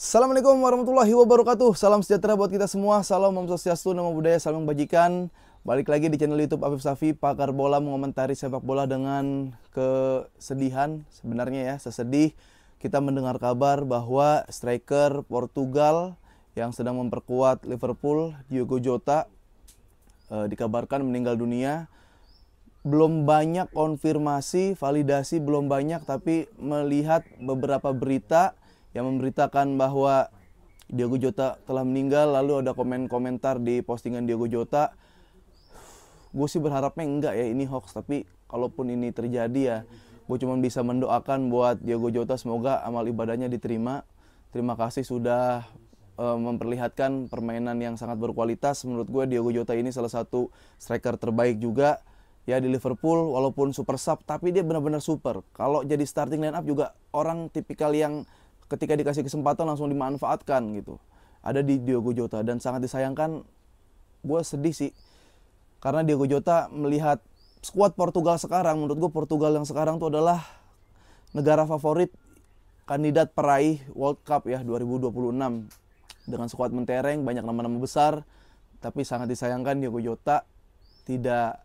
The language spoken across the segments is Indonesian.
Assalamualaikum warahmatullahi wabarakatuh. Salam sejahtera buat kita semua. Salam Om Swastiastu, Namo Buddhaya, salam kebajikan. Balik lagi di channel YouTube Afif Safi, pakar bola mengomentari sepak bola dengan kesedihan. Sebenarnya ya, sesedih kita mendengar kabar bahwa striker Portugal yang sedang memperkuat Liverpool, Diogo Jota, dikabarkan meninggal dunia. Belum banyak konfirmasi, validasi belum banyak, tapi melihat beberapa berita yang memberitakan bahwa Diogo Jota telah meninggal, lalu ada komentar di postingan Diogo Jota. Gue sih berharapnya enggak ya ini hoax, tapi kalaupun ini terjadi ya gue cuma bisa mendoakan buat Diogo Jota, semoga amal ibadahnya diterima. Terima kasih sudah memperlihatkan permainan yang sangat berkualitas. Menurut gue Diogo Jota ini salah satu striker terbaik juga ya di Liverpool, walaupun super sub tapi dia benar-benar super. Kalau jadi starting line up juga orang tipikal yang ketika dikasih kesempatan langsung dimanfaatkan gitu. Ada di Diogo Jota dan sangat disayangkan. Gue sedih sih karena Diogo Jota melihat skuad Portugal sekarang. Menurut gue Portugal yang sekarang tuh adalah negara favorit kandidat peraih World Cup ya 2026. Dengan skuad mentereng, banyak nama-nama besar, tapi sangat disayangkan Diogo Jota tidak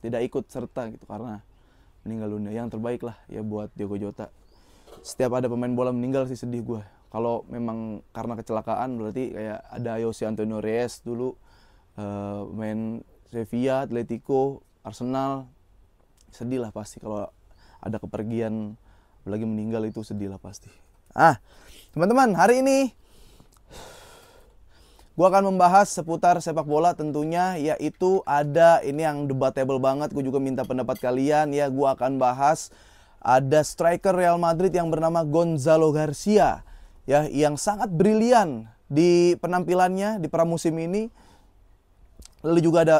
tidak ikut serta gitu karena meninggal dunia. Yang terbaik lah ya buat Diogo Jota. Setiap ada pemain bola meninggal sih sedih gue. Kalau memang karena kecelakaan berarti kayak ada Jose Antonio Reyes dulu, main Sevilla, Atletico, Arsenal, sedih lah pasti kalau ada kepergian, apalagi meninggal itu sedih lah pasti. Teman-teman, hari ini gue akan membahas seputar sepak bola tentunya, yaitu ada ini yang debatable banget. Gue juga minta pendapat kalian ya. Gue akan bahas ada striker Real Madrid yang bernama Gonzalo Garcia ya, yang sangat brilian di penampilannya di pramusim ini. Lalu juga ada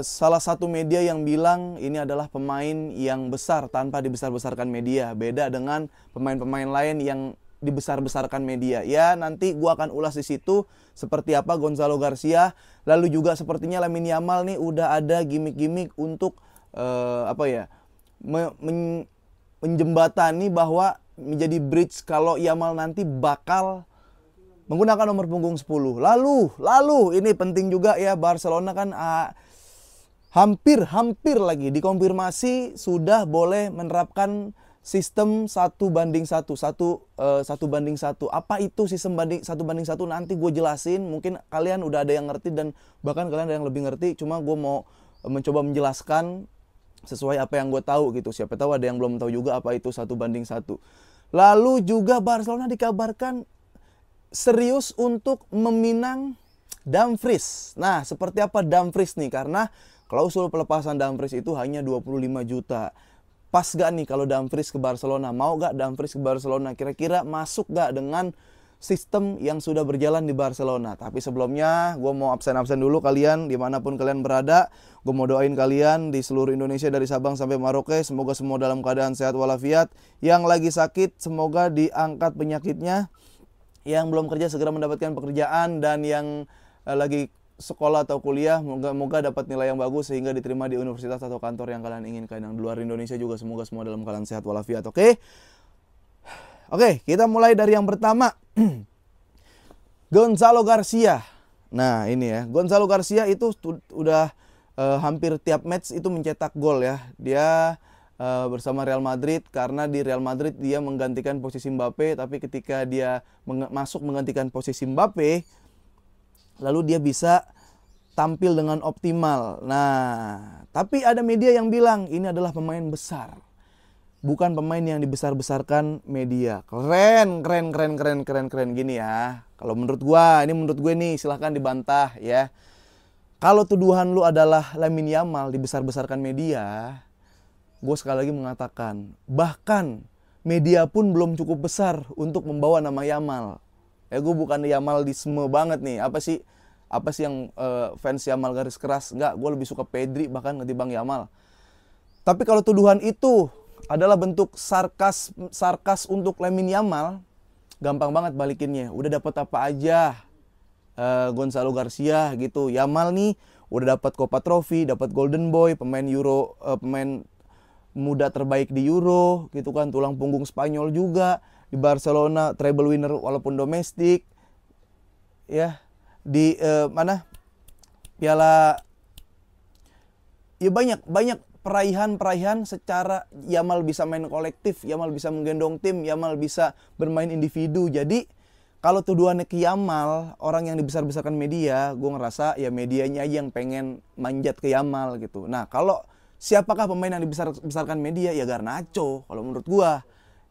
salah satu media yang bilang ini adalah pemain yang besar tanpa dibesar-besarkan media. Beda dengan pemain-pemain lain yang dibesar-besarkan media. Ya, nanti gua akan ulas di situ seperti apa Gonzalo Garcia. Lalu juga sepertinya Lamine Yamal nih udah ada gimmick-gimmick untuk menjembatani bahwa menjadi bridge kalau Yamal nanti bakal menggunakan nomor punggung 10. Lalu ini penting juga ya, Barcelona kan hampir lagi dikonfirmasi sudah boleh menerapkan sistem 1:1. Apa itu sistem 1:1? Nanti gue jelasin. Mungkin kalian udah ada yang ngerti dan bahkan kalian ada yang lebih ngerti. Cuma gue mau mencoba menjelaskan sesuai apa yang gue tahu gitu. Siapa tahu ada yang belum tahu juga apa itu 1:1. Lalu juga Barcelona dikabarkan serius untuk meminang Dumfries. Nah, seperti apa Dumfries nih? Karena klausul pelepasan Dumfries itu hanya 25 juta. Pas gak nih kalau Dumfries ke Barcelona? Mau gak Dumfries ke Barcelona? Kira-kira masuk gak dengan sistem yang sudah berjalan di Barcelona? Tapi sebelumnya gue mau absen-absen dulu kalian dimanapun kalian berada. Gue mau doain kalian di seluruh Indonesia dari Sabang sampai Merauke. Semoga semua dalam keadaan sehat walafiat. Yang lagi sakit semoga diangkat penyakitnya. Yang belum kerja segera mendapatkan pekerjaan. Dan yang lagi sekolah atau kuliah moga dapat nilai yang bagus sehingga diterima di universitas atau kantor yang kalian inginkan. Yang di luar Indonesia juga semoga semua dalam keadaan sehat walafiat. Oke, kita mulai dari yang pertama. Gonzalo Garcia. Nah ini ya, Gonzalo Garcia itu udah hampir tiap match itu mencetak gol ya. Dia bersama Real Madrid, karena di Real Madrid dia menggantikan posisi Mbappe. Tapi ketika dia masuk menggantikan posisi Mbappe, lalu dia bisa tampil dengan optimal. Nah, tapi ada media yang bilang ini adalah pemain besar, bukan pemain yang dibesar-besarkan media. Keren gini ya. Kalau menurut gue nih, silahkan dibantah ya. Kalau tuduhan lu adalah Lamine Yamal dibesar-besarkan media, gue sekali lagi mengatakan, bahkan media pun belum cukup besar untuk membawa nama Yamal. Ya gue bukan Yamaldisme banget nih. Apa sih yang fans Yamal garis keras? Enggak, gue lebih suka Pedri bahkan ketimbang Yamal. Tapi kalau tuduhan itu adalah bentuk sarkas untuk Lamine Yamal, gampang banget balikinnya. Udah dapat apa aja Gonzalo Garcia gitu. Yamal nih udah dapat Copa Trophy, dapat Golden Boy, pemain muda terbaik di Euro gitu kan, tulang punggung Spanyol juga. di Barcelona treble winner walaupun domestik, ya di mana piala, ya banyak peraihan secara Yamal bisa main kolektif, Yamal bisa menggendong tim, Yamal bisa bermain individu. Jadi kalau tuduhannya ke Yamal, orang yang dibesar-besarkan media, gue ngerasa ya medianya aja yang pengen manjat ke Yamal gitu. Nah kalau siapakah pemain yang dibesar-besarkan media? Ya Garnacho kalau menurut gue.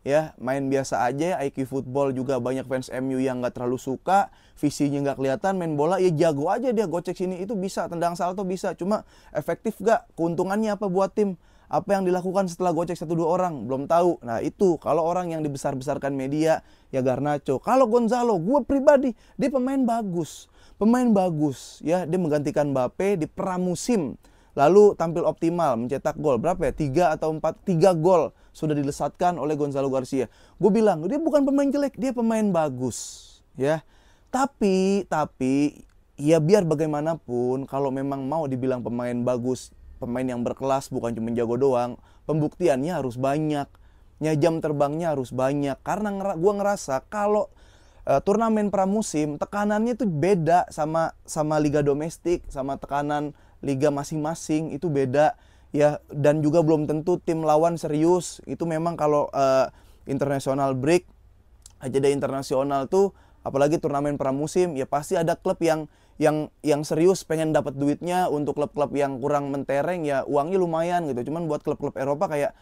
Ya main biasa aja, IQ football juga banyak fans MU yang nggak terlalu suka, visinya nggak kelihatan, main bola ya jago aja dia, gocek sini itu bisa, tendang salto bisa, cuma efektif gak? Keuntungannya apa buat tim? Apa yang dilakukan setelah gocek 1-2 orang? Belum tahu. Nah itu kalau orang yang dibesar-besarkan media ya Garnacho. Kalau Gonzalo, gue pribadi dia pemain bagus ya, dia menggantikan Mbappe di pramusim. Lalu tampil optimal, mencetak gol. Berapa ya? 3 gol sudah dilesatkan oleh Gonzalo Garcia. Gue bilang, dia bukan pemain jelek, dia pemain bagus. Ya, tapi ya biar bagaimanapun, kalau memang mau dibilang pemain bagus, pemain yang berkelas, bukan cuma jago doang, pembuktiannya harus banyak. Ya, jam terbangnya harus banyak. Karena gue ngerasa kalau turnamen pramusim, tekanannya tuh beda sama liga domestik, sama tekanan liga masing-masing itu beda ya, dan juga belum tentu tim lawan serius. Itu memang kalau international break, jeda internasional tuh, apalagi turnamen pramusim, ya pasti ada klub yang serius pengen dapat duitnya. Untuk klub-klub yang kurang mentereng ya uangnya lumayan gitu. Cuman buat klub-klub Eropa kayak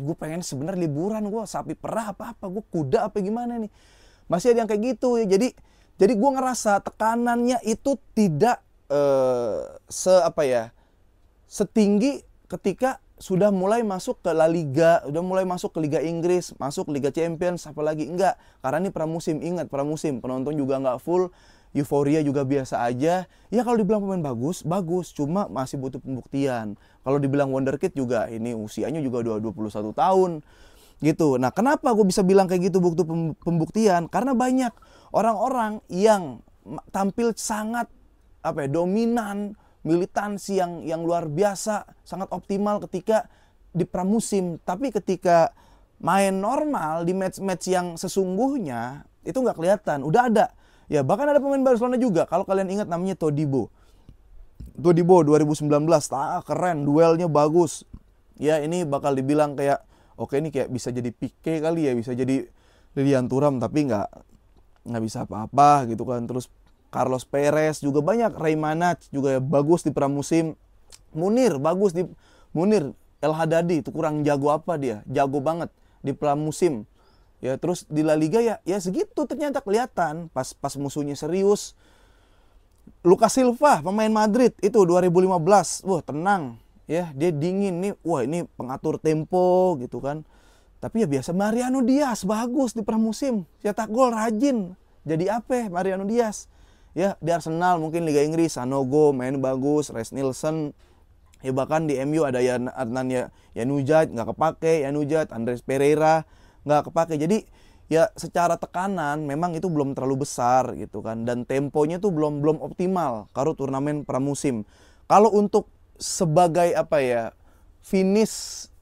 gue pengen sebenarnya liburan, gue sapi perah apa gue kuda apa gimana nih. Masih ada yang kayak gitu ya. Jadi gue ngerasa tekanannya itu tidak setinggi ketika sudah mulai masuk ke La Liga, udah mulai masuk ke Liga Inggris, masuk Liga Champions, apalagi enggak. Karena ini pramusim, ingat pramusim, penonton juga nggak full, euforia juga biasa aja. Ya kalau dibilang pemain bagus, cuma masih butuh pembuktian. Kalau dibilang wonderkid juga, ini usianya juga udah 21 tahun. Gitu. Nah, kenapa gue bisa bilang kayak gitu butuh pembuktian? Karena banyak orang-orang yang tampil sangat dominan, militansi yang luar biasa, sangat optimal ketika di pramusim. Tapi ketika main normal di match-match yang sesungguhnya itu nggak kelihatan. Udah ada. Ya bahkan ada pemain Barcelona juga. Kalau kalian ingat namanya Todibo 2019, keren, duelnya bagus. Ya ini bakal dibilang kayak oke, ini kayak bisa jadi Pique kali ya, bisa jadi Lilian Thuram, tapi nggak bisa apa-apa gitu kan. Terus Carlos Perez juga banyak, Reimanat juga bagus di pramusim, Munir bagus di El Hadadi itu kurang jago apa dia, jago banget di pramusim. Ya terus di La Liga ya segitu ternyata kelihatan pas musuhnya serius. Lucas Silva pemain Madrid itu 2015, wah tenang ya, dia dingin nih, wah ini pengatur tempo gitu kan. Tapi ya biasa. Mariano Diaz bagus di pramusim, cetak gol rajin. Jadi apa Mariano Diaz? Ya di Arsenal, mungkin Liga Inggris, Sanogo main bagus, Reiss Nelson. Ya bahkan di MU ada Adnan Januzaj nggak kepake, Andres Pereira nggak kepake. Jadi ya secara tekanan memang itu belum terlalu besar gitu kan, dan temponya tuh belum optimal kalau turnamen pramusim. Kalau untuk sebagai finish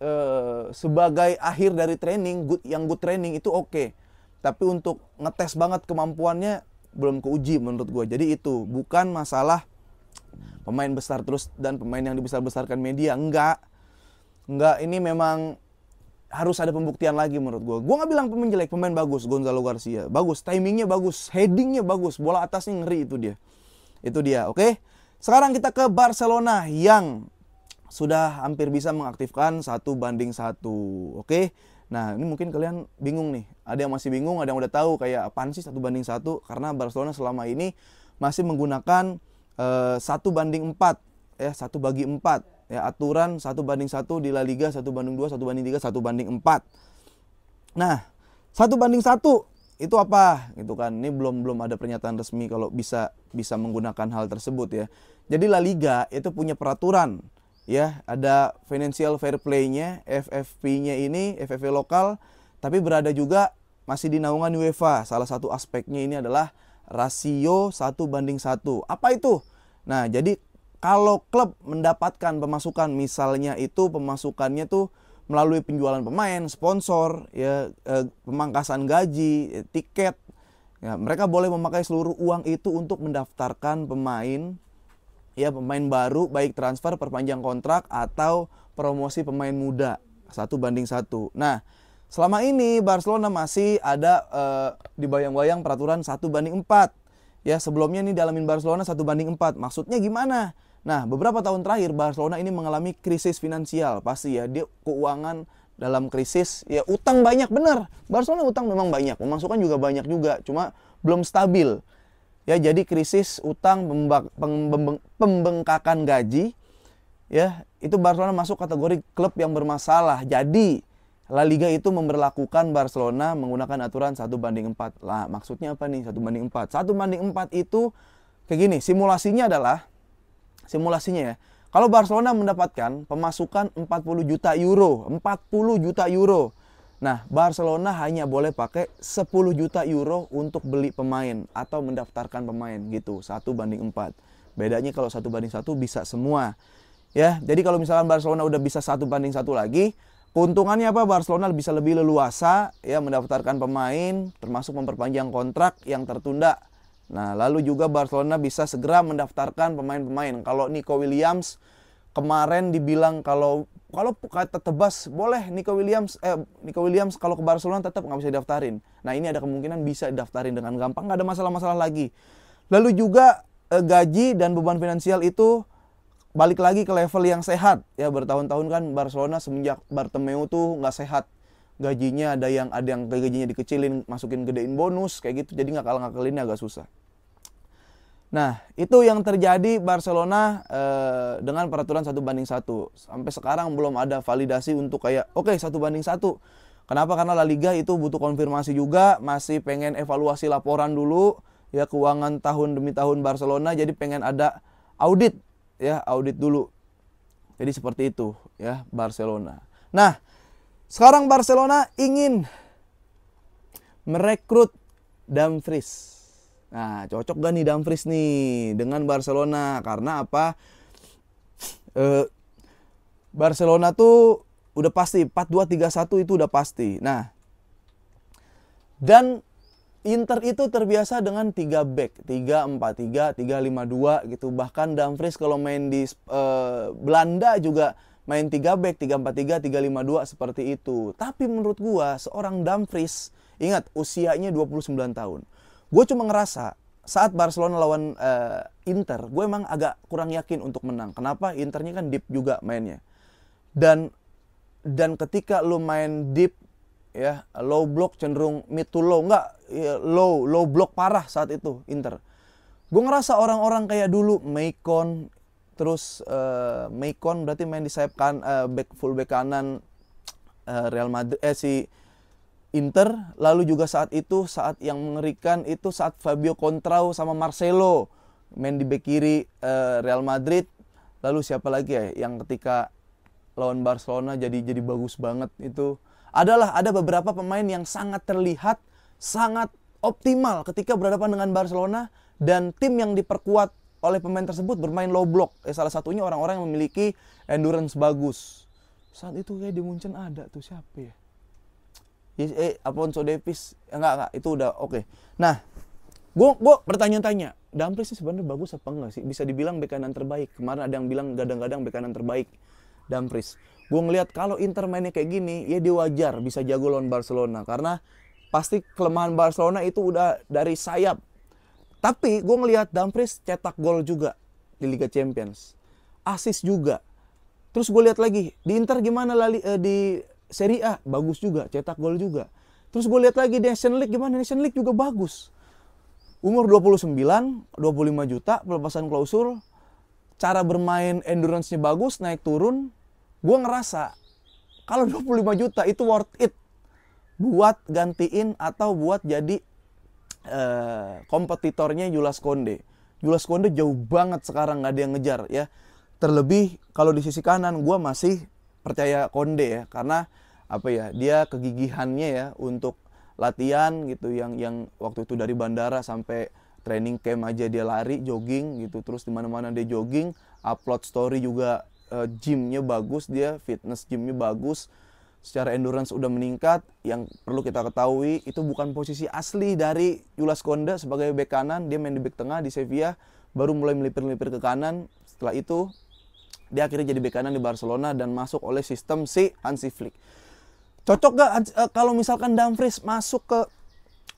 sebagai akhir dari training, good training itu oke. Tapi untuk ngetes banget kemampuannya belum keuji menurut gue. Jadi itu bukan masalah pemain besar terus dan pemain yang dibesar-besarkan media. Enggak, ini memang harus ada pembuktian lagi menurut gue. Gue gak bilang pemain jelek, pemain bagus. Gonzalo Garcia bagus, timingnya bagus, headingnya bagus, bola atasnya ngeri. Itu dia. Oke. Sekarang kita ke Barcelona yang sudah hampir bisa mengaktifkan 1-1. Oke. Nah ini mungkin kalian bingung nih. Ada yang masih bingung, ada yang udah tahu kayak apaan sih 1-1. Karena Barcelona selama ini masih menggunakan 1/4 ya, 1/4 ya, aturan 1/1 di La Liga, 1/2, 1/3, 1/4. Nah 1/1 itu apa gitu kan? Ini belum ada pernyataan resmi kalau bisa menggunakan hal tersebut ya. Jadi La Liga itu punya peraturan ya, ada financial fair play-nya, FFP-nya ini, FFP lokal, tapi berada juga masih di naungan UEFA. Salah satu aspeknya ini adalah rasio 1/1. Apa itu? Nah, jadi kalau klub mendapatkan pemasukan, misalnya itu pemasukannya tuh melalui penjualan pemain, sponsor, ya, pemangkasan gaji, tiket. Ya, mereka boleh memakai seluruh uang itu untuk mendaftarkan pemain, ya, pemain baru, baik transfer, perpanjang kontrak atau promosi pemain muda 1:1. Nah, selama ini Barcelona masih ada dibayang-bayang peraturan 1:4. Ya, sebelumnya nih dalamin Barcelona 1:4. Maksudnya gimana? Nah, beberapa tahun terakhir Barcelona ini mengalami krisis finansial. Pasti ya, dia keuangan dalam krisis. Ya, utang banyak, bener. Barcelona utang memang banyak, pemasukan juga banyak juga, cuma belum stabil. Ya, jadi krisis utang, pembengkakan gaji. Ya, itu Barcelona masuk kategori klub yang bermasalah. Jadi La Liga itu memberlakukan Barcelona menggunakan aturan 1:4. Lah, maksudnya apa nih 1:4? 1:4 itu kayak gini, simulasinya ya. Kalau Barcelona mendapatkan pemasukan 40 juta euro, 40 juta euro. Nah, Barcelona hanya boleh pakai 10 juta euro untuk beli pemain atau mendaftarkan pemain gitu, 1:4. Bedanya kalau 1:1 bisa semua. Ya, jadi kalau misalkan Barcelona udah bisa 1:1 lagi, keuntungannya apa? Barcelona bisa lebih leluasa ya mendaftarkan pemain, termasuk memperpanjang kontrak yang tertunda. Nah, lalu juga Barcelona bisa segera mendaftarkan pemain-pemain. Kalau Nico Williams kemarin dibilang kalau kata tebas boleh Nico Williams kalau ke Barcelona tetap nggak bisa didaftarin. Nah, ini ada kemungkinan bisa didaftarin dengan gampang, nggak ada masalah-masalah lagi. Lalu juga gaji dan beban finansial itu balik lagi ke level yang sehat. Ya, bertahun-tahun kan Barcelona semenjak Bartomeu tuh nggak sehat. Gajinya ada yang gajinya dikecilin, masukin gedein bonus kayak gitu. Jadi ngakalinnya agak susah. Nah, itu yang terjadi Barcelona dengan peraturan 1:1. Sampai sekarang belum ada validasi untuk kayak oke, 1:1. Kenapa? Karena La Liga itu butuh konfirmasi juga, masih pengen evaluasi laporan dulu ya, keuangan tahun demi tahun Barcelona, jadi pengen ada audit. Ya, audit dulu. Jadi seperti itu ya Barcelona. Nah, sekarang Barcelona ingin merekrut Dumfries. Nah, cocok gak nih Dumfries nih dengan Barcelona? Karena apa? Barcelona tuh udah pasti 4-2-3-1 itu udah pasti. Nah, dan Inter itu terbiasa dengan 3 back, 3-4-3, 3-5-2 gitu. Bahkan Dumfries kalau main di Belanda juga main 3 back, 3-4-3, 3-5-2 seperti itu. Tapi menurut gua seorang Dumfries, ingat usianya 29 tahun. Gue cuma ngerasa saat Barcelona lawan Inter, gue emang agak kurang yakin untuk menang. Kenapa? Internya kan deep juga mainnya. Dan ketika lu main deep ya, low block cenderung mid to low, enggak ya, low block parah saat itu Inter. Gue ngerasa orang-orang kayak dulu Maicon, terus Maicon berarti main di sayap full back kanan Real Madrid si Inter. Lalu juga saat yang mengerikan itu saat Fabio Contrao sama Marcelo main di back kiri Real Madrid. Lalu siapa lagi ya yang ketika lawan Barcelona jadi bagus banget itu. Ada beberapa pemain yang sangat terlihat sangat optimal ketika berhadapan dengan Barcelona, dan tim yang diperkuat oleh pemain tersebut bermain low block. Salah satunya orang-orang yang memiliki endurance bagus. Saat itu kayak di Munchen ada tuh siapa ya? Alphonso Davies. Enggak, itu udah oke. Nah, gue bertanya-tanya, Dumfries ini sebenarnya bagus apa enggak sih? Bisa dibilang bek kanan terbaik. Kemarin ada yang bilang gadang-gadang bek kanan terbaik Dumfries. Gue ngelihat kalau Inter mainnya kayak gini, ya dia wajar bisa jago lawan Barcelona. Karena pasti kelemahan Barcelona itu udah dari sayap. Tapi gue ngelihat Dumfries cetak gol juga di Liga Champions. Assist juga. Terus gue lihat lagi, di Inter gimana di Serie A, bagus juga, cetak gol juga. Terus gue lihat lagi di Nation League gimana, Nation League juga bagus. Umur 29, 25 juta, pelepasan klausul, cara bermain endurance-nya bagus, naik turun. Gue ngerasa kalau 25 juta itu worth it buat gantiin atau buat jadi kompetitornya Jules Koundé. Jules Koundé jauh banget sekarang, nggak ada yang ngejar ya. Terlebih kalau di sisi kanan gue masih percaya Koundé ya, karena apa ya, dia kegigihannya ya untuk latihan gitu, yang waktu itu dari bandara sampai training camp aja dia lari, jogging gitu, terus di mana-mana dia jogging, upload story juga, gymnya bagus, dia fitness gymnya bagus. secara endurance udah meningkat. Yang perlu kita ketahui itu bukan posisi asli dari Jules Kounde sebagai bek kanan. Dia main di bek tengah di Sevilla, baru mulai melipir-melipir ke kanan. Setelah itu dia akhirnya jadi bek kanan di Barcelona dan masuk oleh sistem si Hansi Flick. Cocok gak kalau misalkan Dumfries masuk ke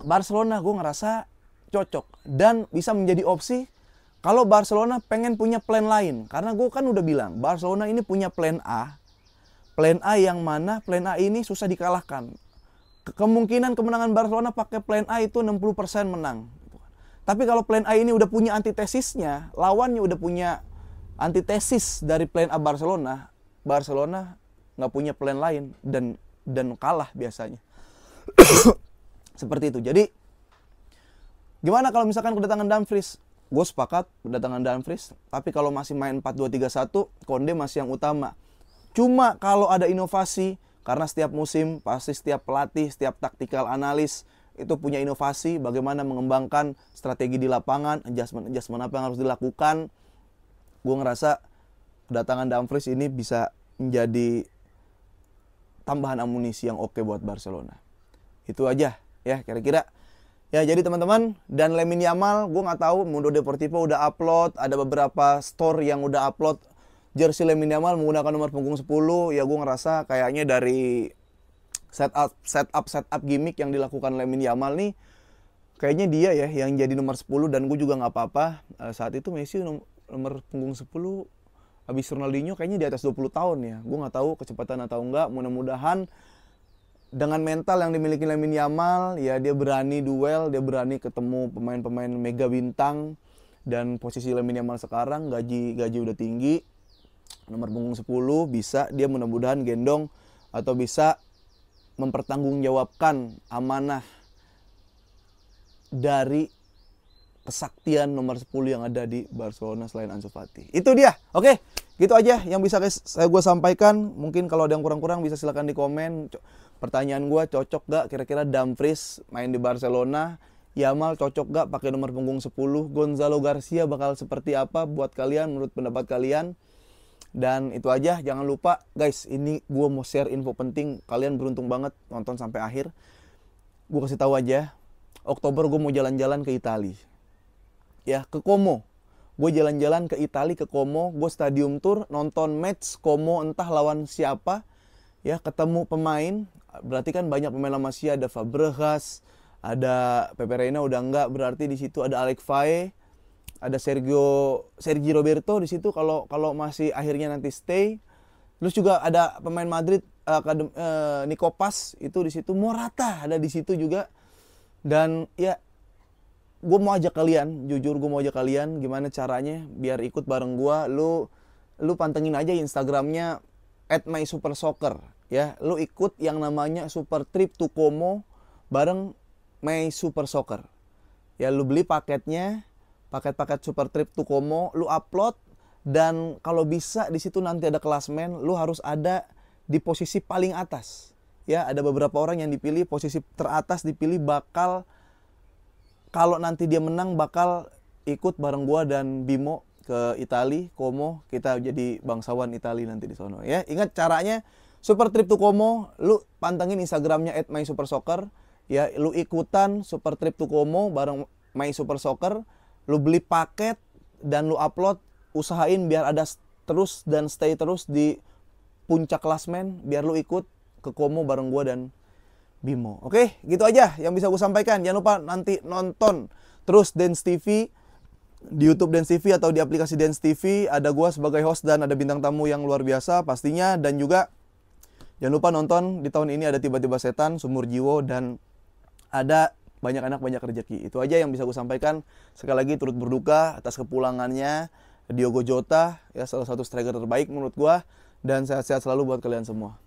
Barcelona? Gue ngerasa cocok dan bisa menjadi opsi kalau Barcelona pengen punya plan lain. Karena gue kan udah bilang Barcelona ini punya plan A. Plan A yang mana plan A ini susah dikalahkan. Kemungkinan kemenangan Barcelona pakai plan A itu 60% menang. Tapi kalau plan A ini udah punya antitesisnya, lawannya udah punya antitesis dari plan A Barcelona, Barcelona nggak punya plan lain dan kalah biasanya. Seperti itu. Jadi gimana kalau misalkan kedatangan Dumfries? Gue sepakat kedatangan Dumfries, tapi kalau masih main 4-2-3-1, Kounde masih yang utama. Cuma kalau ada inovasi, karena setiap musim pasti setiap pelatih, setiap taktikal analis itu punya inovasi bagaimana mengembangkan strategi di lapangan, adjustment apa yang harus dilakukan. Gue ngerasa kedatangan Dumfries ini bisa menjadi tambahan amunisi yang oke buat Barcelona. Itu aja ya kira-kira. Ya jadi teman-teman, dan Lamine Yamal, gue nggak tahu Mundo Deportivo udah upload, ada beberapa store yang udah upload jersey Lamine Yamal menggunakan nomor punggung 10. Ya gue ngerasa kayaknya dari setup gimmick yang dilakukan Lamine Yamal nih, kayaknya dia ya yang jadi nomor 10, dan gue juga nggak apa-apa. Saat itu Messi nomor punggung 10, habis Ronaldinho kayaknya di atas 20 tahun ya. Gue nggak tahu kecepatan atau enggak, mudah-mudahan dengan mental yang dimiliki Lamine Yamal, ya dia berani duel, dia berani ketemu pemain-pemain mega bintang. Dan posisi Lamine Yamal sekarang gaji udah tinggi, nomor punggung 10, bisa dia mudah-mudahan gendong atau bisa mempertanggungjawabkan amanah dari kesaktian nomor 10 yang ada di Barcelona selain Ansu Fati. Itu dia. Oke, gitu aja yang bisa gue sampaikan. Mungkin kalau ada yang kurang-kurang bisa silakan di komen. Pertanyaan gue, cocok gak kira-kira Dumfries main di Barcelona? Yamal cocok gak pakai nomor punggung 10? Gonzalo Garcia bakal seperti apa buat kalian menurut pendapat kalian? Dan itu aja, jangan lupa guys, ini gue mau share info penting. Kalian beruntung banget nonton sampai akhir. Gue kasih tahu aja, Oktober gue mau jalan-jalan ke Italia. Ya, ke Como. Gue jalan-jalan ke Italia, ke Como. Gue stadium tour, nonton match Como entah lawan siapa. Ya, ketemu pemain. Berarti kan banyak pemain La Masia, ada Fabregas, ada Pepe Reina udah enggak, berarti di situ ada Alex Faye, ada Sergi Roberto di situ kalau masih akhirnya nanti stay. Terus juga ada pemain Madrid Nico Paz itu di situ, Morata ada di situ juga. Dan ya gue mau ajak kalian, jujur gue mau ajak kalian gimana caranya biar ikut bareng gue. Lu pantengin aja Instagramnya @mysupersoccer ya. Lu ikut yang namanya Super Trip to Como bareng My Super Soccer. Ya lu beli paketnya, paket Super Trip to Como, lu upload, dan kalau bisa di situ nanti ada klasmen, lu harus ada di posisi paling atas. Ya, ada beberapa orang yang dipilih posisi teratas, dipilih bakal kalau nanti dia menang bakal ikut bareng gua dan Bimo ke Italia, Como. Kita jadi bangsawan Italia nanti di sono ya. Ingat caranya, Super Trip to Como, lu pantengin Instagramnya @mysupersoccer ya, lu ikutan Super Trip to Como bareng My Super Soccer, lu beli paket dan lu upload, usahain biar ada terus dan stay terus di puncak klasmen, biar lu ikut ke Como bareng gua dan Bimo. Oke, gitu aja yang bisa gue sampaikan. Jangan lupa nanti nonton terus Dance TV di YouTube Dance TV atau di aplikasi Dance TV. Ada gua sebagai host dan ada bintang tamu yang luar biasa pastinya. Dan juga jangan lupa nonton di tahun ini ada Tiba-Tiba Setan, Sumur Jiwo, dan ada Banyak Anak Banyak Rezeki. Itu aja yang bisa gue sampaikan. Sekali lagi turut berduka atas kepulangannya Diogo Jota, ya salah satu striker terbaik menurut gue. Dan sehat-sehat selalu buat kalian semua.